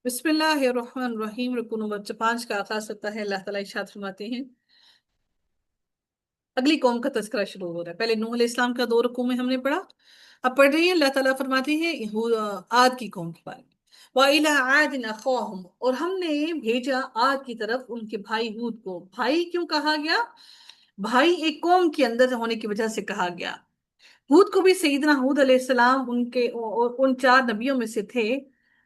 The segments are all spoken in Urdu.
بسم اللہ الرحمن الرحیم۔ رکو نمبر 5 کا آغاز ہوتا ہے۔ اللہ تعالیٰ ارشاد فرماتے ہیں، اگلی قوم کا تذکرہ شروع ہو رہا ہے۔ پہلے نوح علیہ السلام کا 2 رکوع میں ہم نے پڑھا، اب پڑھ رہی ہیں۔ اللہ تعالیٰ فرماتے ہیں عاد کی قوم کے بارے میں، وَإِلَىٰ عَادٍ أَخَاهُمْ، اور ہم نے بھیجا عاد کی طرف ان کے بھائی ہود کو۔ بھائی کیوں کہا گیا؟ بھائی ایک قوم کے اندر ہونے کی وجہ سے کہا گیا۔ ہود کو بھی سیدنا ہود علیہ السلام ان 4 نبیوں میں سے تھے۔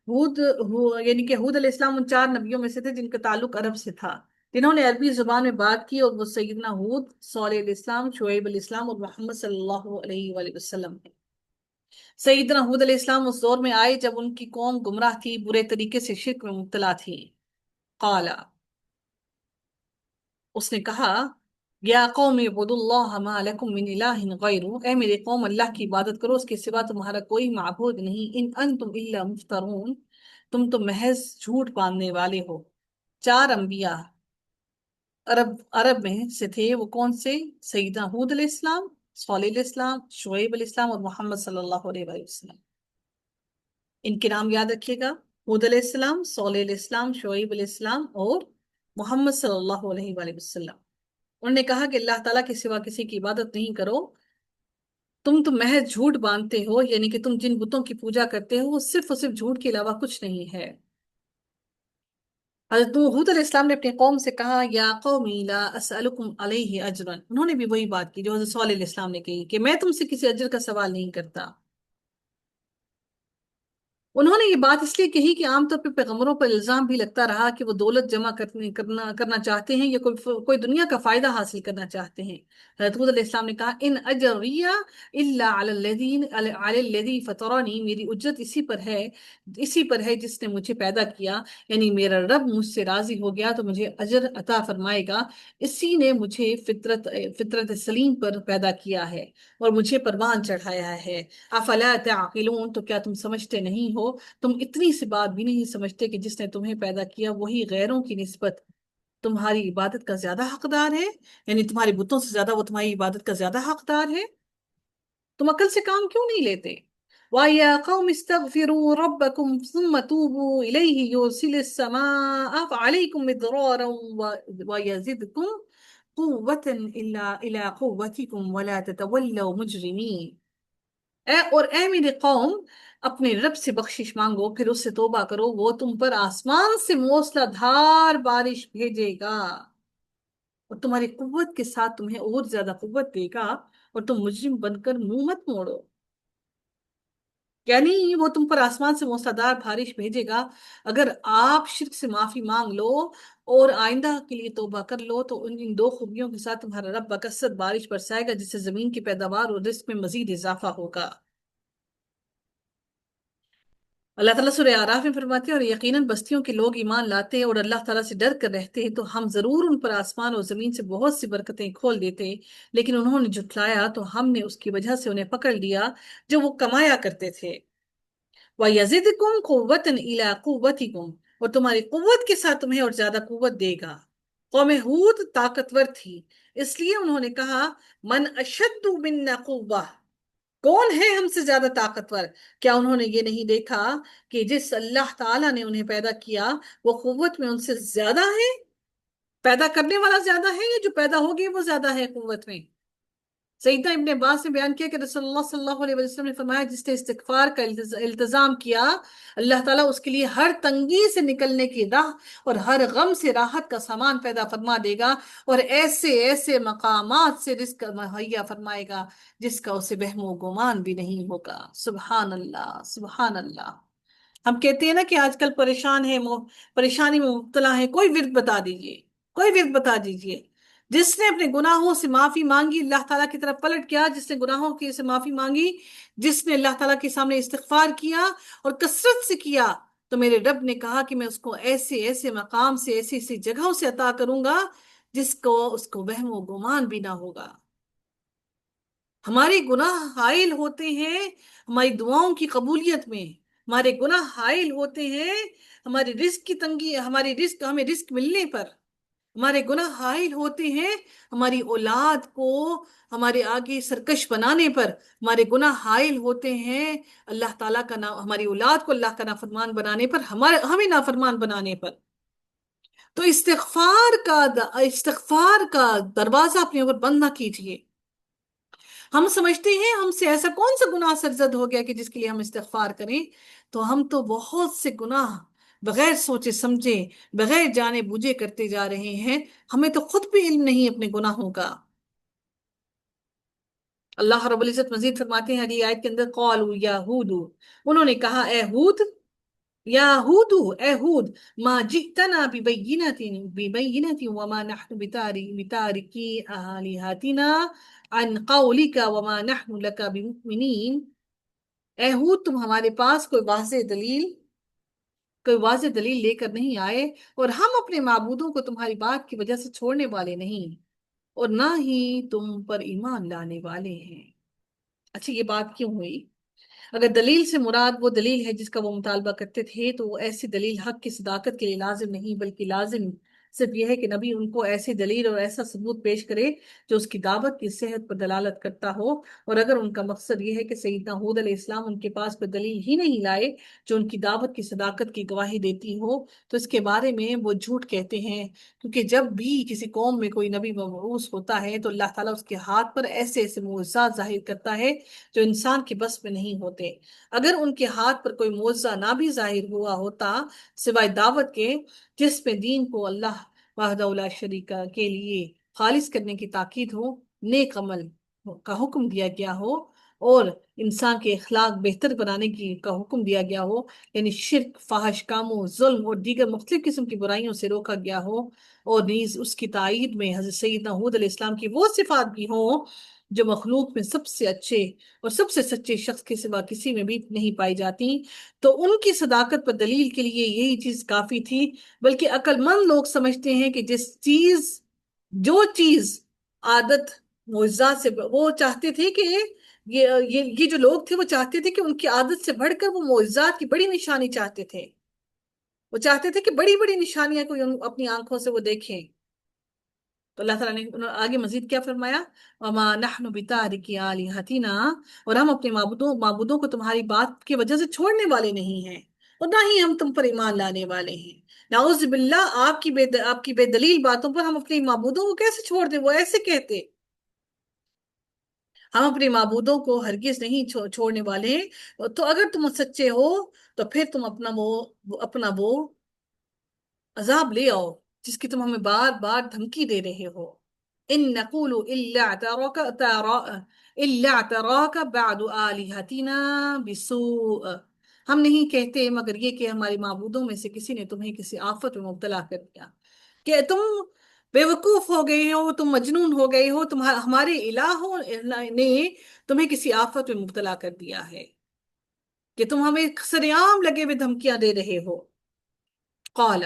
یعنی کہ ہود علیہ السلام ان 4 نبیوں میں سے تھے جن کا تعلق عرب سے تھا، جنہوں نے عربی زبان میں بات کی، اور وہ سیدنا ہود، صالح علیہ السلام، شعیب علیہ السلام اور محمد صلی اللہ علیہ وآلہ وسلم ہیں۔ سیدنا ہود علیہ السلام اس دور میں آئے جب ان کی قوم گمراہ تھی، برے طریقے سے شرک میں مبتلا تھی۔ قالا، اس نے کہا، یا قوم اعبدوا اللہ ما لکم من الہ غیرہ، اے میرے قوم، اللہ کی عبادت کرو، اس کے سوا تمہارا کوئی معبود نہیں۔ ان انتم الا مفترون، تم تو محض جھوٹ باندھنے والے ہو۔ 4 انبیاء عرب میں سے تھے، وہ کون سے؟ سیدنا ہود علیہ السلام، صالح علیہ السلام، شعیب علیہ السلام اور محمد صلی اللہ علیہ وآلہ وسلم۔ ان کے نام یاد رکھیے گا، ہود علیہ السلام، صالح علیہ السلام، شعیب علیہ السلام اور محمد صلی اللہ علیہ وآلہ وسلم۔ انہوں نے کہا کہ اللہ تعالیٰ کے سوا کسی کی عبادت نہیں کرو، تم تو محض جھوٹ باندھتے ہو، یعنی کہ تم جن بتوں کی پوجا کرتے ہو وہ صرف اور صرف جھوٹ کے علاوہ کچھ نہیں ہے۔ حضرت ہود علیہ السلام نے اپنی قوم سے کہا، یا قومی لا اسألکم علیہ اجرا، انہوں نے بھی وہی بات کی جو حضرت صالح علیہ السلام نے کہی کہ میں تم سے کسی اجر کا سوال نہیں کرتا۔ انہوں نے یہ بات اس لیے کہی کہ عام طور پہ پیغمبروں پر الزام بھی لگتا رہا کہ وہ دولت جمع کرنا چاہتے ہیں، یا کوئی دنیا کا فائدہ حاصل کرنا چاہتے ہیں۔ حضرت ہود علیہ السلام نے کہا، ان اجریہ الا علی الذی فطرنی، میری اجرت اسی پر ہے جس نے مجھے پیدا کیا، یعنی میرا رب مجھ سے راضی ہو گیا تو مجھے اجر عطا فرمائے گا، اسی نے مجھے فطرت سلیم پر پیدا کیا ہے اور مجھے پروان چڑھایا ہے۔ افلا تعقلون، تو کیا تم سمجھتے نہیں ہو؟ تم اتنی سی بات بھی نہیں سمجھتے کہ جس نے تمہیں پیدا کیا وہی غیروں کی نسبت تمہاری عبادت کا زیادہ حقدار ہے، یعنی تمہارے بتوں سے زیادہ وہ تمہاری عبادت کا زیادہ حقدار ہے؟ تم عقل سے کام کیوں نہیں لیتے؟ وَيَا قَوْمِ اسْتَغْفِرُوا رَبَّكُمْ ثُمَّ تُوبُوا إِلَيْهِ يُرْسِلِ السَّمَاءَ عَلَيْكُمْ مِدْرَارًا وَيَزِدْكُمْ قُوَّةً إِلَى قُوَّتِكُمْ وَلَا تَتَوَلَّوْا مُجْرِمِينَ۔ اے میری قوم، اپنے رب سے بخشش مانگو، پھر اس سے توبہ کرو، وہ تم پر آسمان سے موسلا دھار بارش بھیجے گا اور تمہاری قوت کے ساتھ تمہیں اور زیادہ قوت دے گا، اور تم مجرم بن کر منہ مت موڑو۔ یعنی وہ تم پر آسمان سے موسلا دھار بارش بھیجے گا اگر آپ شرک سے معافی مانگ لو اور آئندہ کے لیے توبہ کر لو، تو ان 2 خوبیوں کے ساتھ تمہارا رب بکثرت بارش برسائے گا، جس سے زمین کی پیداوار اور رزق میں مزید اضافہ ہوگا۔ اللہ تعالیٰ سورہ اعراف میں فرماتے ہیں، اور یقیناً بستیوں کے لوگ ایمان لاتے اور اللہ تعالیٰ سے ڈر کر رہتے ہیں تو ہم ضرور ان پر آسمان اور زمین سے بہت سی برکتیں کھول دیتے، لیکن انہوں نے جھٹلایا تو ہم نے اس کی وجہ سے انہیں پکڑ لیا جو وہ کمایا کرتے تھے۔ وَيَزِدْكُمْ قُوَّةً إِلَىٰ قُوَّتِكُمْ، اور تمہاری قوت کے ساتھ تمہیں اور زیادہ قوت دے گا۔ قوم ہود طاقتور تھی، اس لیے انہوں نے کہا، من اشد منا قوہ، کون ہے ہم سے زیادہ طاقتور؟ کیا انہوں نے یہ نہیں دیکھا کہ جس اللہ تعالیٰ نے انہیں پیدا کیا وہ قوت میں ان سے زیادہ ہے؟ پیدا کرنے والا زیادہ ہے، یا جو پیدا ہو گئے وہ زیادہ ہے قوت میں؟ سیدنا ابن عباس نے بیان کیا کہ رسول اللہ صلی اللہ علیہ وسلم نے فرمایا، جس نے استغفار کا التزام کیا، اللہ تعالیٰ اس کے لیے ہر تنگی سے نکلنے کی راہ اور ہر غم سے راحت کا سامان پیدا فرما دے گا، اور ایسے ایسے مقامات سے رزق مہیا فرمائے گا جس کا اسے وہم و گمان بھی نہیں ہوگا۔ سبحان اللہ، سبحان اللہ۔ ہم کہتے ہیں نا کہ آج کل پریشانی میں مبتلا ہے، کوئی ورد بتا دیجئے، کوئی ورد بتا دیجئے۔ جس نے اپنے گناہوں سے معافی مانگی، اللہ تعالیٰ کی طرف پلٹ کیا، جس نے گناہوں کی سے معافی مانگی، جس نے اللہ تعالیٰ کے سامنے استغفار کیا اور کثرت سے کیا، تو میرے رب نے کہا کہ میں اس کو ایسے ایسے مقام سے، ایسی ایسی جگہوں سے عطا کروں گا جس کو اس کو وہم و گمان بھی نہ ہوگا۔ ہمارے گناہ حائل ہوتے ہیں ہماری دعاؤں کی قبولیت میں، ہمارے گناہ حائل ہوتے ہیں ہماری رزق کی تنگی، ہماری رزق ہمیں رزق ملنے پر۔ ہمارے گناہ حائل ہوتے ہیں ہماری اولاد کو ہمارے آگے سرکش بنانے پر، ہمارے گناہ حائل ہوتے ہیں اللہ تعالیٰ کا نام، ہماری اولاد کو اللہ کا نافرمان بنانے پر، ہمیں نافرمان بنانے پر۔ تو استغفار کا دروازہ اپنے اوپر بند نہ کیجیے۔ ہم سمجھتے ہیں ہم سے ایسا کون سا گناہ سرزد ہو گیا کہ جس کے لیے ہم استغفار کریں؟ تو ہم تو بہت سے گناہ بغیر سوچے سمجھے، بغیر جانے بوجھے کرتے جا رہے ہیں، ہمیں تو خود بھی علم نہیں اپنے گناہوں کا۔ اللہ رب العزت مزید فرماتے ہیں اگلی آیت کے اندر، قالوا یا ہود، انہوں نے کہا اے ہود، یا ہود، اے ہود، ما جئتنا ببینۃ وما نحن بتارکی آلہتنا عن قولک وما نحن لک بمؤمنین۔ اے ہود، تم ہمارے پاس کوئی واضح دلیل لے کر نہیں آئے، اور ہم اپنے معبودوں کو تمہاری بات کی وجہ سے چھوڑنے والے نہیں، اور نہ ہی تم پر ایمان لانے والے ہیں۔ اچھا، یہ بات کیوں ہوئی؟ اگر دلیل سے مراد وہ دلیل ہے جس کا وہ مطالبہ کرتے تھے، تو وہ ایسی دلیل حق کی صداقت کے لیے لازم نہیں، بلکہ لازم صرف یہ ہے کہ نبی ان کو ایسی دلیل اور ایسا ثبوت پیش کرے جو اس کی دعوت کی صحت پر دلالت کرتا ہو۔ اور اگر ان کا مقصد یہ ہے کہ سیدنا ہود علیہ السلام ان کے پاس کوئی دلیل ہی نہیں لائے جو ان کی دعوت کی صداقت کی گواہی دیتی ہو، تو اس کے بارے میں وہ جھوٹ کہتے ہیں، کیونکہ جب بھی کسی قوم میں کوئی نبی مبعوث ہوتا ہے تو اللہ تعالیٰ اس کے ہاتھ پر ایسے ایسے معجزات ظاہر کرتا ہے جو انسان کے بس میں نہیں ہوتے۔ اگر ان کے ہاتھ پر کوئی معجزہ نہ بھی ظاہر ہوا ہوتا سوائے دعوت کے، جس میں دین کو اللہ وحدہ لا شریک کے لیے خالص کرنے کی تاکید ہو، نیک عمل کا حکم دیا گیا ہو، اور انسان کے اخلاق بہتر بنانے کی کا حکم دیا گیا ہو، یعنی شرک، فحش کاموں، ظلم اور دیگر مختلف قسم کی برائیوں سے روکا گیا ہو، اور نیز اس کی تائید میں حضرت سیدنا ہود علیہ السلام کی وہ صفات بھی ہوں جو مخلوق میں سب سے اچھے اور سب سے سچے شخص کے سوا کسی میں بھی نہیں پائی جاتی، تو ان کی صداقت پر دلیل کے لیے یہی چیز کافی تھی۔ بلکہ عقل مند لوگ سمجھتے ہیں کہ جو چیز عادت معجزات سے وہ چاہتے تھے کہ یہ جو لوگ تھے وہ چاہتے تھے کہ ان کی عادت سے بڑھ کر وہ معجزات کی بڑی نشانی چاہتے تھے، وہ چاہتے تھے کہ بڑی بڑی نشانیاں کوئی اپنی آنکھوں سے وہ دیکھیں۔ تو اللہ تعالیٰ نے آگے مزید کیا فرمایا، وما نحن بتارکی آلہتنا، اور ہم اپنے معبودوں کو تمہاری بات کی وجہ سے چھوڑنے والے نہیں ہیں، اور نہ ہی ہم تم پر ایمان لانے والے ہیں۔ نعوذ باللہ، آپ کی بے دلیل باتوں پر ہم اپنے معبودوں کو کیسے چھوڑ دیں؟ وہ ایسے کہتے، ہم اپنے معبودوں کو ہرگز نہیں چھوڑنے والے ہیں، تو اگر تم سچے ہو تو پھر تم اپنا وہ عذاب لے آؤ جس کی تم ہمیں بار بار دھمکی دے رہے ہو۔ ان نقول الا اعتراک بعد آلہتنا بسوء، ہم نہیں کہتے مگر یہ کہ ہمارے معبودوں میں سے کسی نے تمہیں کسی آفت میں مبتلا کر دیا، کہ تم بے وقوف ہو گئے ہو، تم مجنون ہو گئے ہو، ہمارے الہوں نے تمہیں کسی آفت میں مبتلا کر دیا ہے کہ تم ہمیں سریعام لگے ہوئے دھمکیاں دے رہے ہو۔ قال،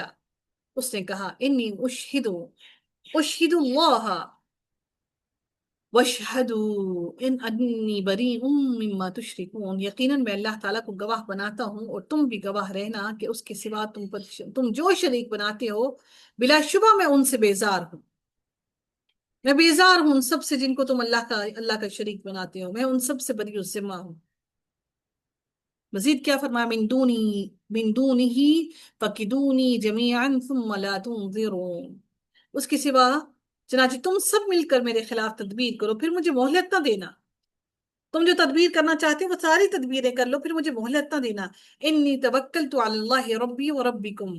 اس نے کہا، انی اشہد اللہ واشہدوا ان انی بریء مما تشرکون، یقیناً میں اللہ تعالیٰ کو گواہ بناتا ہوں اور تم بھی گواہ رہنا کہ اس کے سوا تم جو شریک بناتے ہو بلا شبہ میں ان سے بیزار ہوں، میں بیزار ہوں ان سب سے جن کو تم اللہ کا شریک بناتے ہو، میں ان سب سے بری الذمہ ہوں۔ مزید کیا فرمایا، من دونہ فکدونی جمیعا ثم لا تنظرون، اس کے سوا چنانچہ تم سب مل کر میرے خلاف تدبیر کرو، پھر مجھے مہلت نہ دینا، تم جو تدبیر کرنا چاہتے ہو وہ ساری تدبیریں کر لو، پھر مجھے مہلت نہ دینا۔ انی توکلت علی اللہ ربی و ربکم،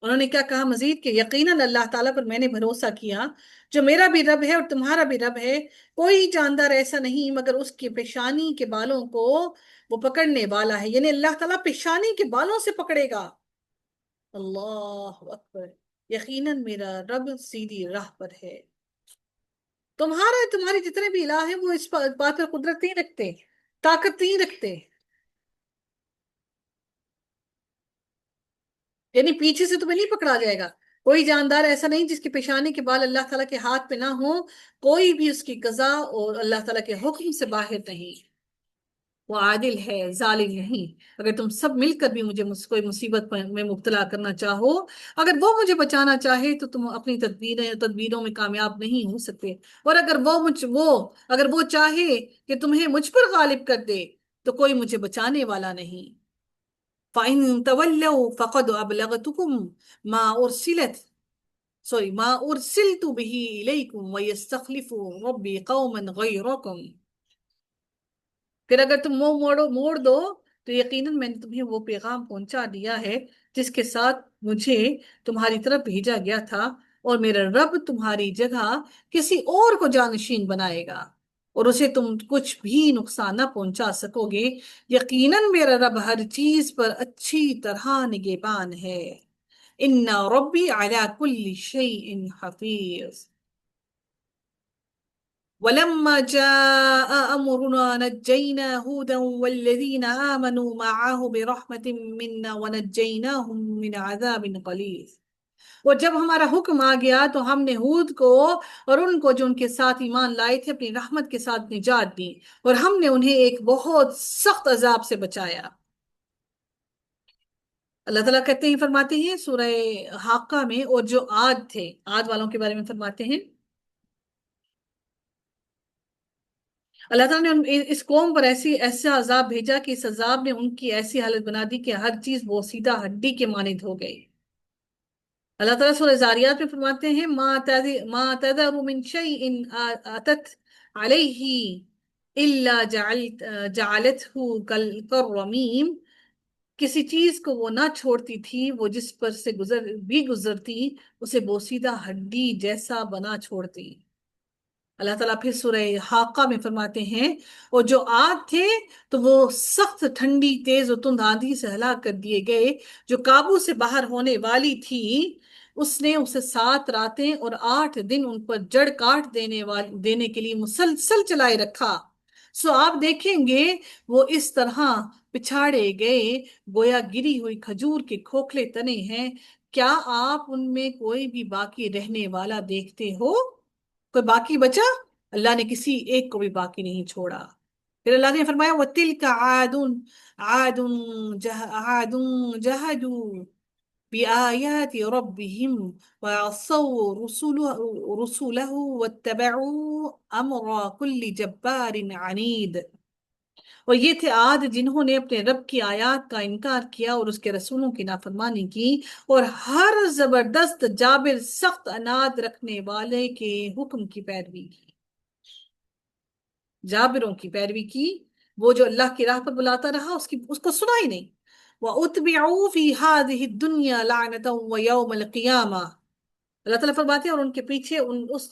انہوں نے کیا کہا مزید کہ یقیناً اللہ تعالیٰ پر میں نے بھروسہ کیا جو میرا بھی رب ہے اور تمہارا بھی رب ہے، کوئی جاندار ایسا نہیں مگر اس کی پیشانی کے بالوں کو وہ پکڑنے والا ہے، یعنی اللہ تعالیٰ پیشانی کے بالوں سے پکڑے گا۔ اللہ اکبر، یقیناً میرا رب سیدھی راہ پر ہے۔ تمہارے جتنے بھی الہ ہیں وہ اس بات پر قدرت نہیں رکھتے، طاقت نہیں رکھتے، یعنی پیچھے سے تمہیں نہیں پکڑا جائے گا۔ کوئی جاندار ایسا نہیں جس کی پیشانی کے بال اللہ تعالیٰ کے ہاتھ پہ نہ ہو، کوئی بھی اس کی قضا اور اللہ تعالیٰ کے حکم سے باہر نہیں۔ وہ عادل ہے، ظالم نہیں۔ اگر تم سب مل کر بھی مجھے کوئی مصیبت میں مبتلا کرنا چاہو، اگر وہ مجھے بچانا چاہے تو تم اپنی تدبیروں میں کامیاب نہیں ہو سکتے، اور اگر وہ چاہے کہ تمہیں مجھ پر غالب کر دے تو کوئی مجھے بچانے والا نہیں۔ فَإِن تَوَلَّوْا فَقَدْ أَبْلَغْتُكُمْ مَا أُرْسِلَتْ ما أرسلت به إليكم ويستخلف ربي قوما غيركم۔ پھر اگر تم منہ موڑ دو تو یقیناً میں نے تمہیں وہ پیغام پہنچا دیا ہے جس کے ساتھ مجھے تمہاری طرف بھیجا گیا تھا، اور میرا رب تمہاری جگہ کسی اور کو جانشین بنائے گا، اور اسے تم کچھ بھی نقصان نہ پہنچا سکو گے۔ یقیناً میرا رب ہر چیز پر اچھی طرح نگہبان ہے۔ ان ربی علی کل شیء حفیظ۔ ولما جاء أمرنا نجينا هودا والذين آمنوا معه برحمة منا ونجيناهم من عذاب غليظ۔ اور جب ہمارا حکم آ گیا تو ہم نے ہود کو اور ان کو جو ان کے ساتھ ایمان لائے تھے اپنی رحمت کے ساتھ نجات دی، اور ہم نے انہیں ایک بہت سخت عذاب سے بچایا۔ اللہ تعالیٰ کہتے ہیں، فرماتے ہیں سورہ حاقہ میں، اور جو عاد تھے، عاد والوں کے بارے میں فرماتے ہیں، اللہ تعالیٰ نے اس قوم پر ایسا عذاب بھیجا کہ اس عذاب نے ان کی ایسی حالت بنا دی کہ ہر چیز بوسیدہ ہڈی کے مانند ہو گئی۔ اللہ تعالیٰ سورہ زاریات میں فرماتے ہیں، ما تذر من شيء اتت علیہ الا جعلته كالرمیم۔ کسی چیز کو وہ نہ چھوڑتی تھی، وہ جس پر سے گزرتی اسے بوسیدہ ہڈی جیسا بنا چھوڑتی۔ اللہ تعالیٰ پھر سورہ حاقہ میں فرماتے ہیں، اور جو عاد تھے تو وہ سخت ٹھنڈی تیز و تند آندھی سے ہلاک کر دیے گئے، جو قابو سے باہر ہونے والی تھی۔ اس نے اسے 7 راتیں اور 8 دن ان پر جڑ کاٹ دینے کے لیے مسلسل چلائے رکھا۔ سو آپ دیکھیں گے وہ اس طرح پچھاڑے گئے گویا گری ہوئی کھجور کے کھوکھلے تنے ہیں۔ کیا آپ ان میں کوئی بھی باقی رہنے والا دیکھتے ہو؟ کوئی باقی بچا؟ اللہ نے کسی ایک کو بھی باقی نہیں چھوڑا۔ پھر اللہ نے فرمایا، وَتِلْكَ عَادٌ جَهَدُوا بِآيَاتِ رَبِّهِمْ وَعَصَوْا رُسُلَهُ وَاتَّبَعُوا أَمْرَ كُلِّ جَبَّارٍ عَنِيدٍ۔ اور یہ تھے عاد جنہوں نے اپنے رب کی آیات کا انکار کیا اور اس کے رسولوں کی نافرمانی کی، اور ہر زبردست جابر سخت عناد رکھنے والے کے حکم کی پیروی کی۔ جابروں کی پیروی کی، وہ جو اللہ کی راہ پر بلاتا رہا اس کو سنا ہی نہیں۔ وَأُتْبِعُوا فِي هَذِهِ الدُّنْيَا لَعْنَةً وَيَوْمَ الْقِيَامَةِ۔ اللہ تعالیٰ فرماتے ہیں، اور ان کے پیچھے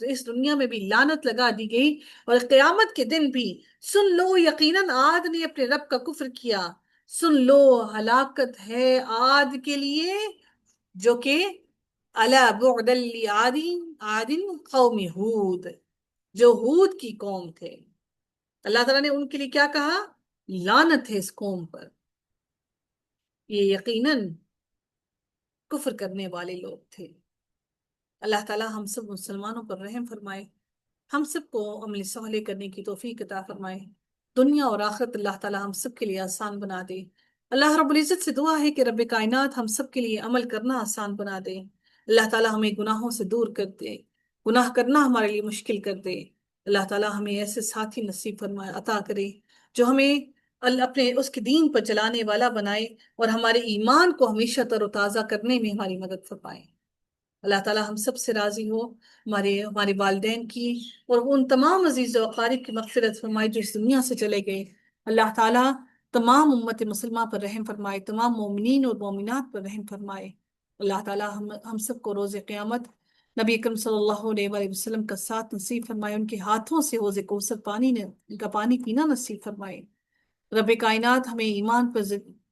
اس دنیا میں بھی لعنت لگا دی گئی، اور قیامت کے دن بھی۔ سن لو، یقیناً عاد نے اپنے رب کا کفر کیا۔ سن لو، ہلاکت ہے عاد کے لیے، جو کہ الا بعد عاد قوم ہود، جو ہود کی قوم تھے۔ اللہ تعالیٰ نے ان کے لیے کیا کہا؟ لعنت ہے اس قوم پر، یہ یقیناً کفر کرنے والے لوگ تھے۔ اللہ تعالیٰ ہم سب مسلمانوں پر رحم فرمائے، ہم سب کو عمل صالح کرنے کی توفیق عطا فرمائے، دنیا اور آخرت اللہ تعالیٰ ہم سب کے لیے آسان بنا دے۔ اللہ رب العزت سے دعا ہے کہ رب کائنات ہم سب کے لیے عمل کرنا آسان بنا دے۔ اللہ تعالیٰ ہمیں گناہوں سے دور کر دے، گناہ کرنا ہمارے لیے مشکل کر دے۔ اللہ تعالیٰ ہمیں ایسے ساتھی نصیب فرمائے، عطا کرے جو ہمیں اپنے اس کے دین پر چلانے والا بنائے، اور ہمارے ایمان کو ہمیشہ تر و تازہ کرنے میں ہماری مدد فرمائے۔ اللہ تعالیٰ ہم سب سے راضی ہو، ہمارے والدین کی اور ان تمام عزیز و اقارب کی مغفرت فرمائے جو اس دنیا سے چلے گئے۔ اللہ تعالیٰ تمام امت مسلمہ پر رحم فرمائے، تمام مومنین اور مومنات پر رحم فرمائے۔ اللہ تعالیٰ ہم سب کو روز قیامت نبی اکرم صلی اللہ علیہ وآلہ وسلم کا ساتھ نصیب فرمائے، ان کے ہاتھوں سے حوض کوثر کا پانی پینا نصیب فرمائے۔ رب کائنات ہمیں ایمان پر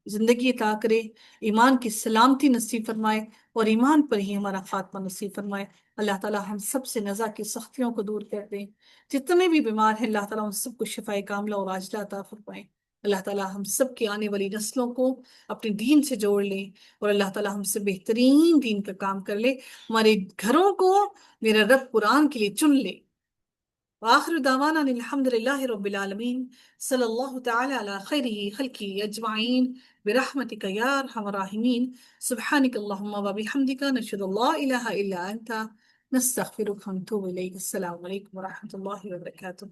زندگی عطا کرے، ایمان کی سلامتی نصیب فرمائے، اور ایمان پر ہی ہمارا خاتمہ نصیب فرمائے۔ اللہ تعالیٰ ہم سب سے نزا کی سختیوں کو دور کر دیں، جتنے بھی بیمار ہیں اللہ تعالیٰ ان سب کو شفائے کاملہ اور عاجلہ عطا فرمائے۔ اللہ تعالیٰ ہم سب کی آنے والی نسلوں کو اپنے دین سے جوڑ لیں، اور اللہ تعالیٰ ہم سے بہترین دین کا کام کر لے، ہمارے گھروں کو میرا رب قرآن کے لیے چن لے، وآخر دعوانا أن الحمد لله رب العالمين صلى الله تعالى على خيره خلقه أجمعين برحمتك يا أرحم الراحمين سبحانك اللهم وبحمدك نشهد أن لا إله إلا أنت نستغفرك ونتوب إليك. السلام عليكم ورحمة الله وبركاته.